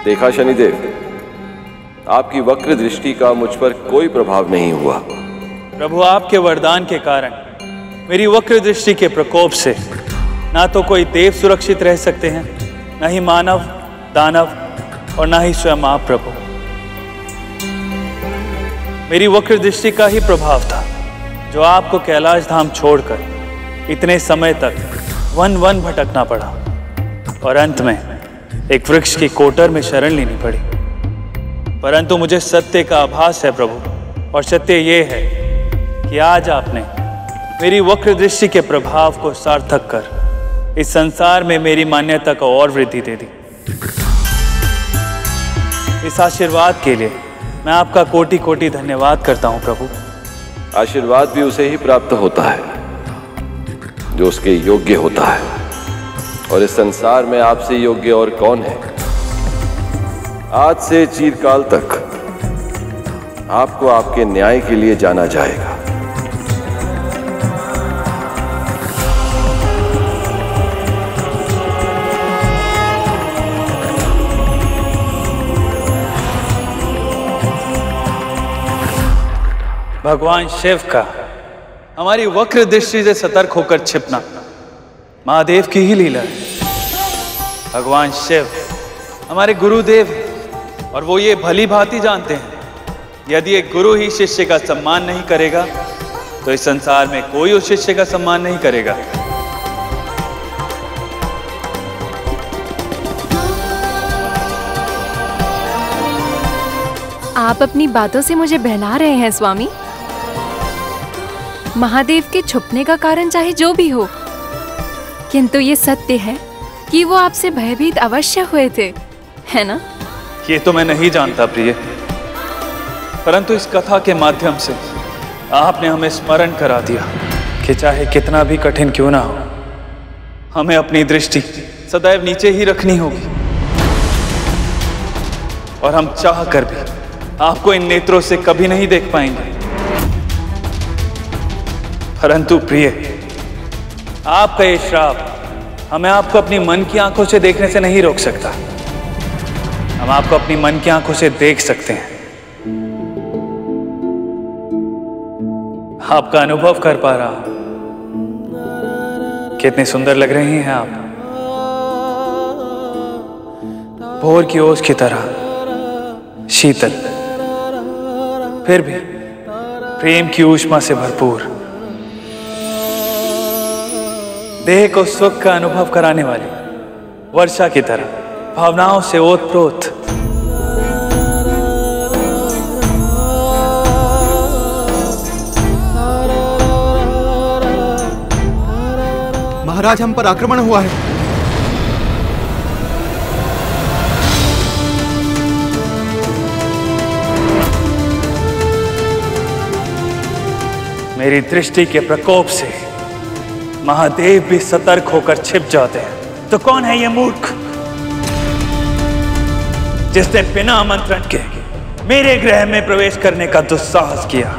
देखा शनिदेव, आपकी वक्र दृष्टि का मुझ पर कोई प्रभाव नहीं हुआ। प्रभु, आपके वरदान के कारण मेरी वक्र दृष्टि के प्रकोप से ना तो कोई देव सुरक्षित रह सकते हैं, न ही मानव, दानव और ना ही स्वयं आप प्रभु। मेरी वक्र दृष्टि का ही प्रभाव था जो आपको कैलाश धाम छोड़कर इतने समय तक वन वन भटकना पड़ा और अंत में एक वृक्ष की कोटर में शरण लेनी पड़ी। परंतु मुझे सत्य का आभास है प्रभु, और सत्य ये है कि आज आपने मेरी वक्र दृष्टि के प्रभाव को सार्थक कर इस संसार में मेरी मान्यता को और वृद्धि दे दी। इस आशीर्वाद के लिए मैं आपका कोटि कोटि धन्यवाद करता हूं प्रभु। आशीर्वाद भी उसे ही प्राप्त होता है जो उसके योग्य होता है, और इस संसार में आपसे योग्य और कौन है। आज से चिरकाल तक आपको आपके न्याय के लिए जाना जाएगा। भगवान शिव का हमारी वक्र दृष्टि से सतर्क होकर छिपना महादेव की ही लीला है। भगवान शिव हमारे गुरुदेव हैं और वो ये भली भांति जानते हैं यदि एक गुरु ही शिष्य का सम्मान नहीं करेगा तो इस संसार में कोई उस शिष्य का सम्मान नहीं करेगा। आप अपनी बातों से मुझे बहला रहे हैं स्वामी। महादेव के छुपने का कारण चाहे जो भी हो, किंतु ये सत्य है कि वो आपसे भयभीत अवश्य हुए थे, है ना? ये तो मैं नहीं जानता प्रिय, परंतु इस कथा के माध्यम से आपने हमें स्मरण करा दिया कि चाहे कितना भी कठिन क्यों ना हो, हमें अपनी दृष्टि सदैव नीचे ही रखनी होगी। और हम चाह कर भी आपको इन नेत्रों से कभी नहीं देख पाएंगे। परंतु प्रिय, आपका ये श्राप हमें आपको अपनी मन की आंखों से देखने से नहीं रोक सकता। हम आपको अपनी मन की आंखों से देख सकते हैं। आपका अनुभव कर पा रहा हूं। कितने सुंदर लग रही हैं आप, भोर की ओस की तरह शीतल, फिर भी प्रेम की ऊष्मा से भरपूर, देह को सुख का अनुभव कराने वाली वर्षा की तरह भावनाओं से ओतप्रोत। महाराज, हम पर आक्रमण हुआ है। मेरी दृष्टि के प्रकोप से महादेव भी सतर्क होकर छिप जाते हैं, तो कौन है ये मूर्ख जिसने बिना आमंत्रण के मेरे गृह में प्रवेश करने का दुस्साहस किया?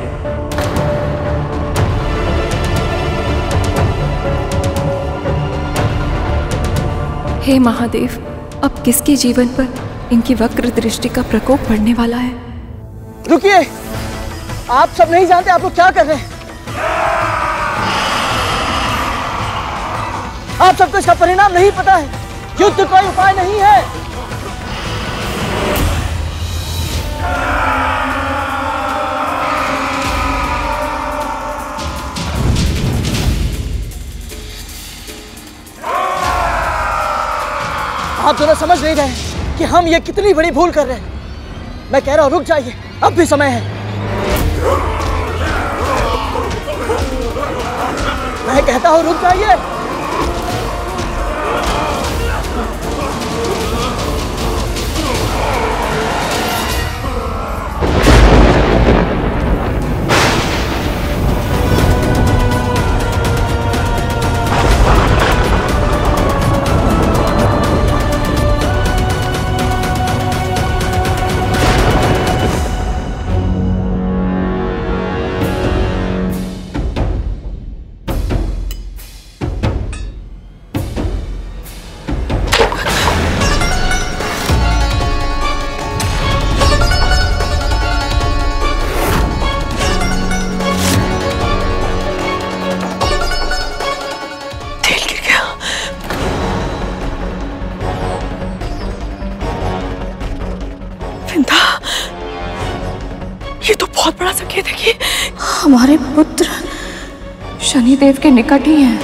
हे महादेव, अब किसके जीवन पर इनकी वक्र दृष्टि का प्रकोप पड़ने वाला है? रुकिए, आप सब नहीं जानते आप लोग क्या कर रहे हैं। आप सबको इसका परिणाम नहीं पता है। युद्ध कोई उपाय नहीं है। आप दोनों समझ नहीं रहे कि हम ये कितनी बड़ी भूल कर रहे हैं। मैं कह रहा हूं रुक जाइए, अब भी समय है। मैं कहता हूं रुक जाइए। हमारे पुत्र शनिदेव के निकट ही हैं।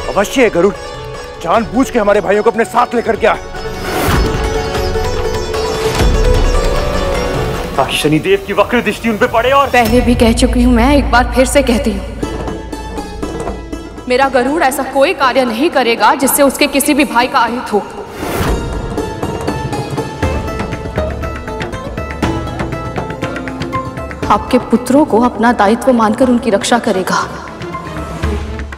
अवश्य है गरुड़, जानबूझ के हमारे भाइयों को अपने साथ लेकर के आए ताकि शनिदेव की वक्र दृष्टि उन पे पड़े। और पहले भी कह चुकी हूं, मैं एक बार फिर से कहती हूँ, मेरा गरुड़ ऐसा कोई कार्य नहीं करेगा जिससे उसके किसी भी भाई का अहित हो। आपके पुत्रों को अपना दायित्व मानकर उनकी रक्षा करेगा।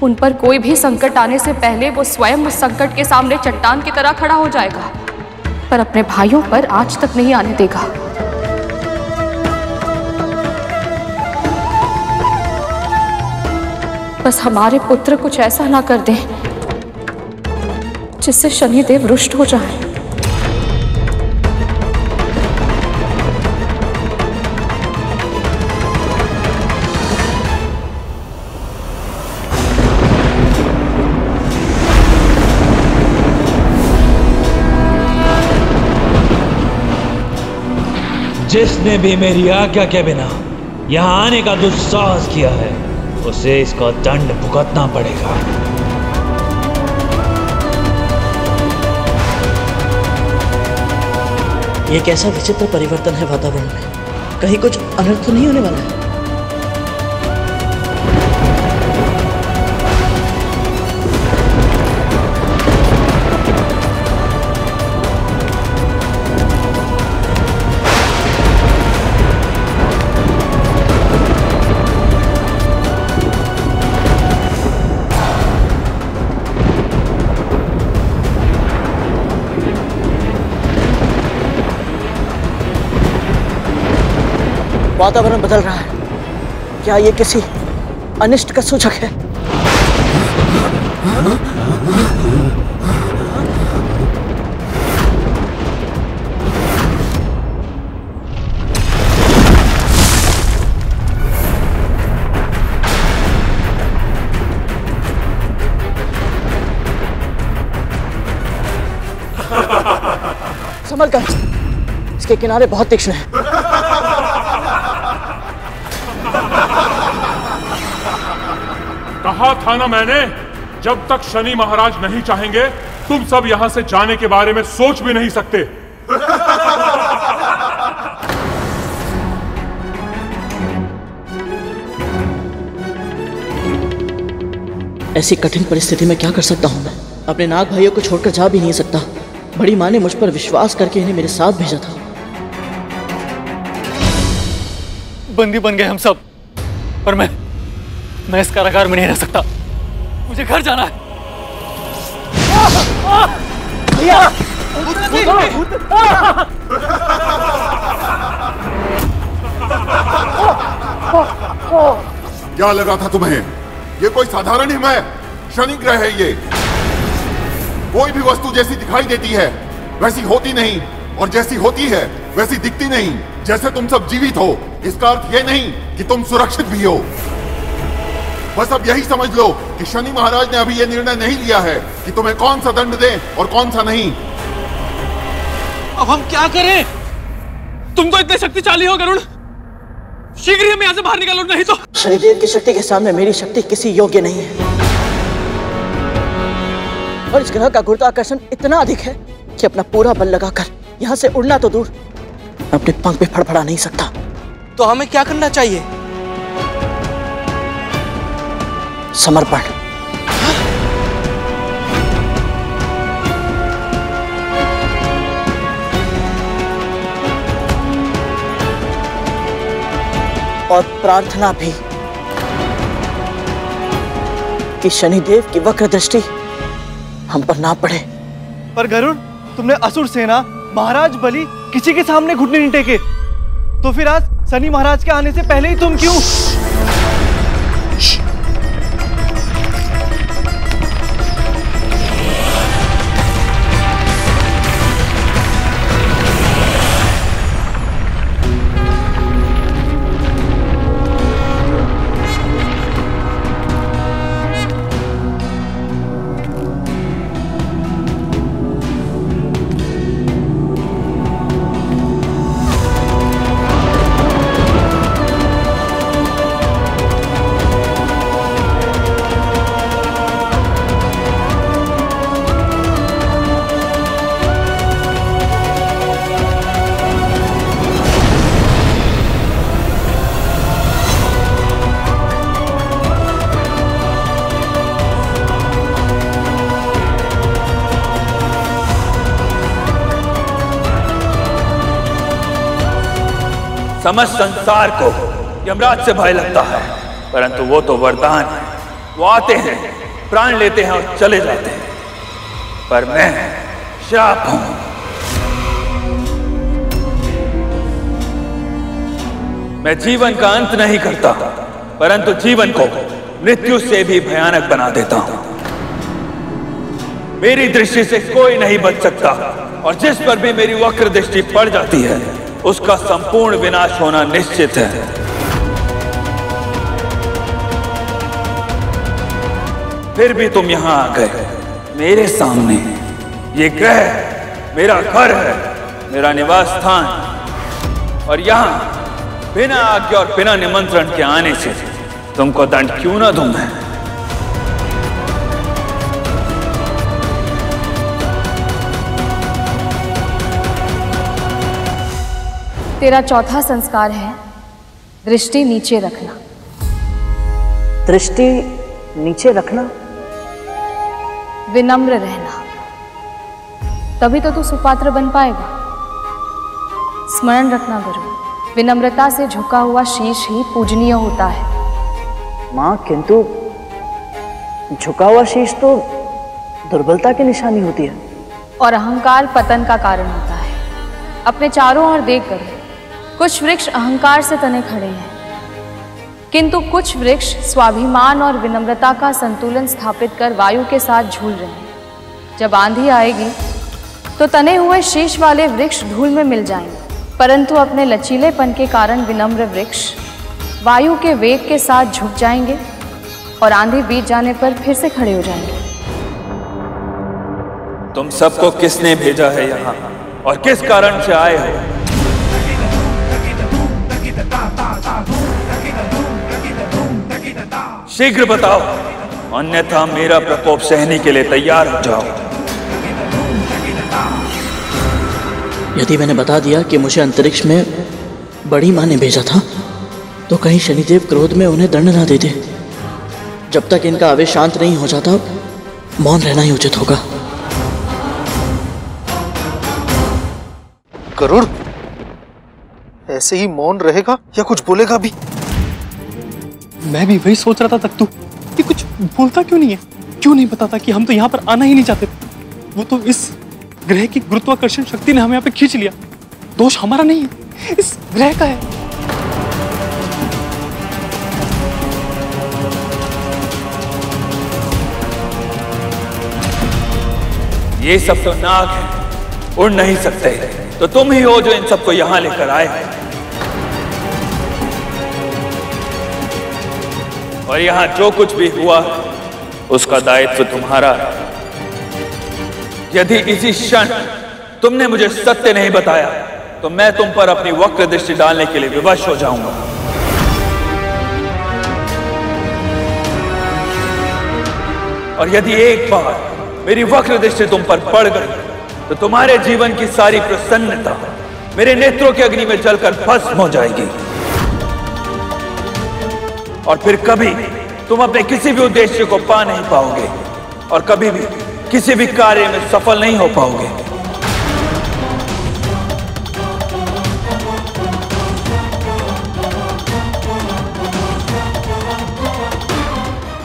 उन पर कोई भी संकट आने से पहले वो स्वयं उस संकट के सामने चट्टान की तरह खड़ा हो जाएगा, पर अपने भाइयों पर आज तक नहीं आने देगा। बस हमारे पुत्र कुछ ऐसा ना कर दें जिससे शनिदेव रुष्ट हो जाए। जिसने भी मेरी आज्ञा के बिना यहाँ आने का दुस्साहस किया है उसे इसका दंड भुगतना पड़ेगा। ये कैसा विचित्र परिवर्तन है वातावरण में, कहीं कुछ अनर्थ तो नहीं होने वाला है? वातावरण बदल रहा है, क्या ये किसी अनिष्ट का सूचक है? संभल कर, इसके किनारे बहुत तीक्ष्ण है। कहा था ना मैंने, जब तक शनि महाराज नहीं चाहेंगे तुम सब यहां से जाने के बारे में सोच भी नहीं सकते। ऐसी कठिन परिस्थिति में क्या कर सकता हूं मैं? अपने नाग भाइयों को छोड़कर जा भी नहीं सकता। बड़ी मां ने मुझ पर विश्वास करके इन्हें मेरे साथ भेजा था। बंदी बन गए हम सब, पर मैं इस कारागार में नहीं रह सकता। मुझे घर जाना है। भैया! क्या लगा था तुम्हें? ये कोई साधारण हिम है? शनि ग्रह है ये। कोई भी वस्तु जैसी दिखाई देती है वैसी होती नहीं, और जैसी होती है वैसी दिखती नहीं। जैसे तुम सब जीवित हो, इसका अर्थ ये नहीं कि तुम सुरक्षित भी हो। बस अब यही समझ लो कि शनि महाराज ने अभी यह निर्णय नहीं लिया है कि तुम्हें कौन सा दंड दें और कौन सा नहीं। अब हम क्या करें? तुम तो इतने शक्तिशाली हो गरुड़, शीघ्र ही हमें यहाँ से बाहर निकालो, नहीं तो। शनिदेव की शक्ति के सामने मेरी शक्ति किसी योग्य नहीं है, और इस ग्रह का गुरुत्वाकर्षण इतना अधिक है कि अपना पूरा बल लगाकर यहाँ से उड़ना तो दूर, अपने पंख भी फड़फड़ा नहीं सकता। तो हमें क्या करना चाहिए? समर्पण। और प्रार्थना भी कि शनिदेव की वक्र दृष्टि हम पर ना पड़े। पर गरुड़, तुमने असुर सेना, महाराज बलि किसी के सामने घुटने नहीं टेके, तो फिर आज शनि महाराज के आने से पहले ही तुम क्यों? समस्त संसार को यमराज से भय लगता है, परंतु वो तो वरदान है। वो आते हैं, प्राण लेते हैं और चले जाते हैं, पर मैं श्राप हूं। मैं जीवन का अंत नहीं करता, परंतु जीवन को मृत्यु से भी भयानक बना देता हूं। मेरी दृष्टि से कोई नहीं बच सकता, और जिस पर भी मेरी वक्र दृष्टि पड़ जाती है उसका संपूर्ण विनाश होना निश्चित है। फिर भी तुम यहां आ गए मेरे सामने। ये ग्रह मेरा घर है, मेरा निवास स्थान, और यहां बिना आज्ञा और बिना निमंत्रण के आने से तुमको दंड क्यों ना दूं मैं? तेरा चौथा संस्कार है दृष्टि नीचे रखना। दृष्टि नीचे रखना? विनम्र रहना, तभी तो तू सुपात्र बन पाएगा। स्मरण रखना गुरु, विनम्रता से झुका हुआ शीश ही पूजनीय होता है। माँ, किंतु झुका हुआ शीश तो दुर्बलता की निशानी होती है, और अहंकार पतन का कारण होता है। अपने चारों ओर देख कर कुछ वृक्ष अहंकार से तने खड़े हैं, किंतु कुछ वृक्ष स्वाभिमान और विनम्रता का संतुलन स्थापित कर वायु के साथ झूल रहे हैं। जब आंधी आएगी तो तने हुए शीश वाले वृक्ष धूल में मिल जाएंगे, परंतु अपने लचीलेपन के कारण विनम्र वृक्ष वायु के वेग के साथ झुक जाएंगे और आंधी बीत जाने पर फिर से खड़े हो जाएंगे। तुम सबको किसने भेजा है यहाँ और किस कारण से आए हो? शीघ्र बताओ, अन्यथा मेरा प्रकोप सहने के लिए तैयार हो जाओ। यदि मैंने बता दिया कि मुझे अंतरिक्ष में बड़ी माँ ने भेजा था, तो कहीं शनिदेव क्रोध में उन्हें दंड ना देते। जब तक इनका आवेश शांत नहीं हो जाता, मौन रहना ही उचित होगा। गरुड़ ऐसे ही मौन रहेगा या कुछ बोलेगा भी? मैं भी वही सोच रहा था तक तू कि कुछ बोलता क्यों नहीं है, क्यों नहीं बताता कि हम तो यहाँ पर आना ही नहीं चाहते। वो तो इस ग्रह की गुरुत्वाकर्षण शक्ति ने हमें यहाँ पे खींच लिया। दोष हमारा नहीं है, इस ग्रह का है। ये सब तो नाग है, उड़ नहीं सकते, तो तुम ही हो जो इन सबको यहां लेकर आए। और यहां जो कुछ भी हुआ उसका दायित्व तुम्हारा है। यदि इसी क्षण तुमने मुझे सत्य नहीं बताया तो मैं तुम पर अपनी वक्र दृष्टि डालने के लिए विवश हो जाऊंगा। और यदि एक बार मेरी वक्र दृष्टि तुम पर पड़ गई तो तुम्हारे जीवन की सारी प्रसन्नता मेरे नेत्रों की अग्नि में जलकर भस्म हो जाएगी, और फिर कभी तुम अपने किसी भी उद्देश्य को पा नहीं पाओगे और कभी भी किसी भी कार्य में सफल नहीं हो पाओगे।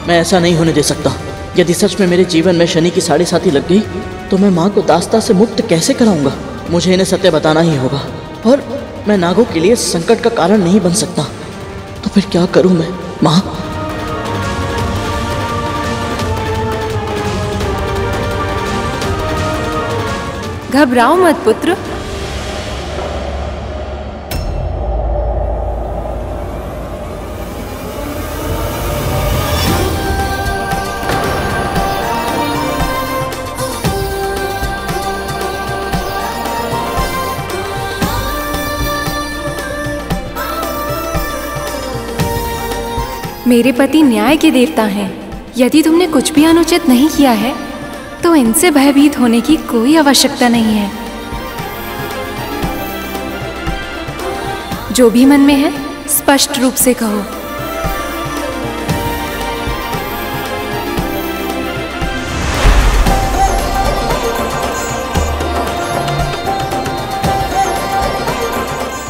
मैं ऐसा नहीं होने दे सकता। यदि सच में मेरे जीवन में शनि की साढ़े साथी लग गई तो मैं माँ को दास्ता से मुक्त कैसे कराऊंगा? मुझे इन्हें सत्य बताना ही होगा, और मैं नागों के लिए संकट का कारण नहीं बन सकता। तो फिर क्या करूं मैं? माँ, घबराओ मत पुत्र। मेरे पति न्याय के देवता हैं। यदि तुमने कुछ भी अनुचित नहीं किया है तो इनसे भयभीत होने की कोई आवश्यकता नहीं है। जो भी मन में है स्पष्ट रूप से कहो।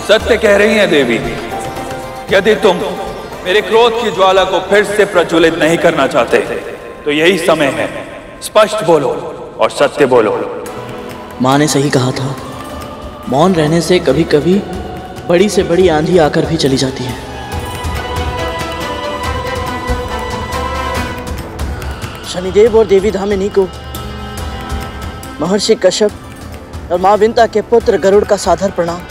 सत्य कह रही हैं देवी। यदि तुम मेरे क्रोध की ज्वाला को फिर से प्रज्वलित नहीं करना चाहते तो यही समय है, स्पष्ट बोलो और सत्य बोलो। माँ ने सही कहा था, मौन रहने से कभी कभी बड़ी से बड़ी आंधी आकर भी चली जाती है। शनिदेव और देवी धामिनी को महर्षि कश्यप और माँ विंता के पुत्र गरुड़ का सादर प्रणाम।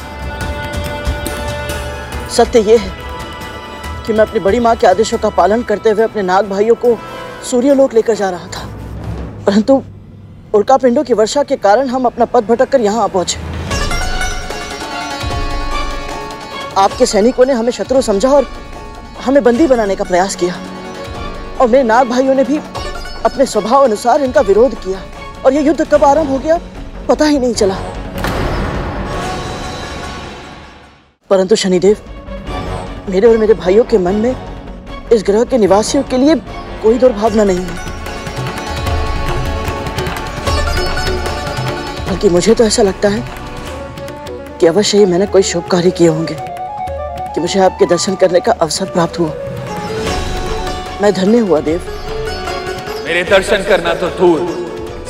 सत्य ये है कि मैं अपनी बड़ी माँ के आदेशों का पालन करते हुए अपने नाग भाइयों को सूर्यलोक लेकर जा रहा था, परंतु उल्का पिंडों की वर्षा के कारण हम अपना पथ भटक कर यहाँ आ पहुंचे। आपके सैनिकों ने हमें शत्रु समझा और हमें बंदी बनाने का प्रयास किया, और मेरे नाग भाइयों ने भी अपने स्वभाव अनुसार इनका विरोध किया, और यह युद्ध कब आरंभ हो गया पता ही नहीं चला। परंतु शनिदेव, मेरे और मेरे भाइयों के मन में इस ग्रह के निवासियों के लिए कोई दुर्भावना नहीं है, बल्कि मुझे तो ऐसा लगता है कि अवश्य ही मैंने कोई शुभ कार्य किए होंगे कि मुझे आपके दर्शन करने का अवसर प्राप्त हुआ। मैं धन्य हुआ देव। मेरे दर्शन करना तो दूर,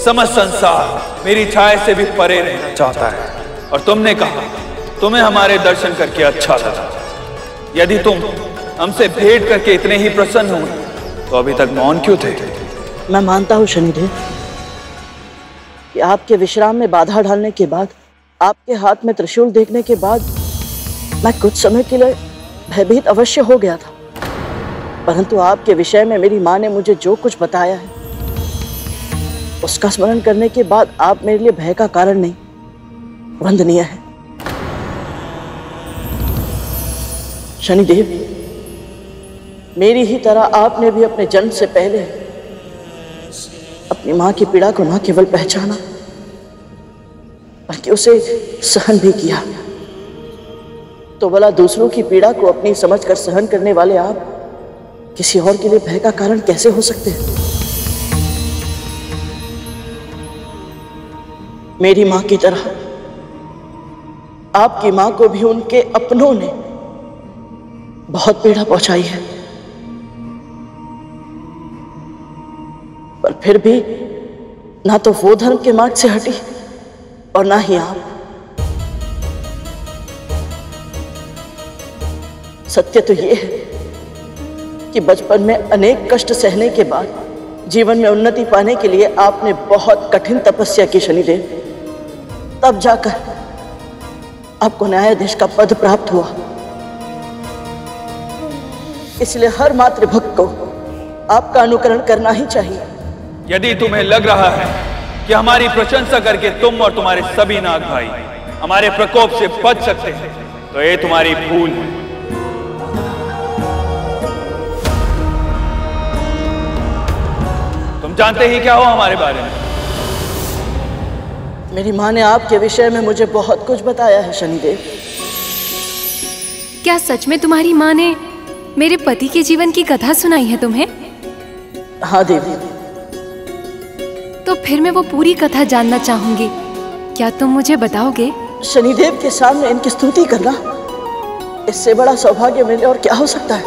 समस्त संसार मेरी छाया से भी परे रहना चाहता है, और तुमने कहा तुम्हें हमारे दर्शन करके अच्छा लगा। यदि तुम हमसे भेंट करके इतने ही प्रसन्न हुए तो अभी तक मौन क्यों थे? मैं मानता हूँ शनिदेव कि आपके विश्राम में बाधा डालने के बाद, आपके हाथ में त्रिशूल देखने के बाद मैं कुछ समय के लिए भयभीत अवश्य हो गया था, परंतु आपके विषय में मेरी माँ ने मुझे जो कुछ बताया है उसका स्मरण करने के बाद आप मेरे लिए भय का कारण नहीं, वंदनीय है। शनिदेव, मेरी ही तरह आपने भी अपने जन्म से पहले अपनी मां की पीड़ा को न केवल पहचाना बल्कि उसे सहन भी किया। तो भला दूसरों की पीड़ा को अपनी समझकर सहन करने वाले आप किसी और के लिए भय का कारण कैसे हो सकते हैं? मेरी मां की तरह आपकी मां को भी उनके अपनों ने बहुत पीड़ा पहुंचाई है, पर फिर भी ना तो वो धर्म के मार्ग से हटी और ना ही आप। सत्य तो ये है कि बचपन में अनेक कष्ट सहने के बाद जीवन में उन्नति पाने के लिए आपने बहुत कठिन तपस्या की शनिदेव, तब जाकर आपको न्यायाधीश का पद प्राप्त हुआ। इसलिए हर मातृभक्त को आपका अनुकरण करना ही चाहिए। यदि तुम्हें लग रहा है कि हमारी प्रशंसा करके तुम और तुम्हारे सभी नाग भाई हमारे प्रकोप से बच सकते हैं तो ये तुम्हारी भूल है। तुम जानते ही क्या हो हमारे बारे में? मेरी माँ ने आपके विषय में मुझे बहुत कुछ बताया है शनिदेव। क्या सच में तुम्हारी माँ ने मेरे पति के जीवन की कथा सुनाई है तुम्हें? हाँ देवी। तो फिर मैं वो पूरी कथा जानना चाहूंगी, क्या तुम मुझे बताओगे? शनिदेव के सामने इनकी स्तुति करना, इससे बड़ा सौभाग्य मेरे और क्या हो सकता है?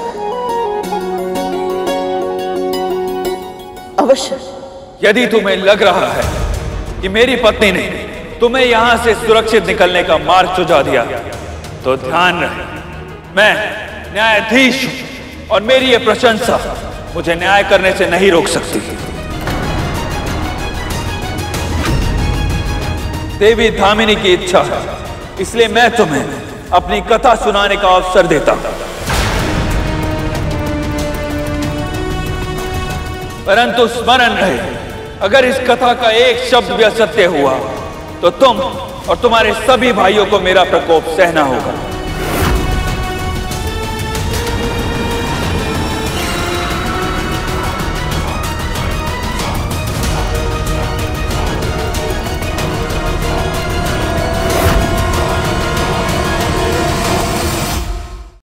अवश्य। यदि तुम्हें लग रहा है कि मेरी पत्नी ने तुम्हें यहां से सुरक्षित निकलने का मार्ग सुझा दिया तो ध्यान रहे, मैं न्यायाधीश हूं और मेरी ये प्रशंसा मुझे न्याय करने से नहीं रोक सकती। देवी धामिनी की इच्छा है, इसलिए मैं तुम्हें अपनी कथा सुनाने का अवसर देता हूं। परंतु स्मरण रहे, अगर इस कथा का एक शब्द भी असत्य हुआ तो तुम और तुम्हारे सभी भाइयों को मेरा प्रकोप सहना होगा।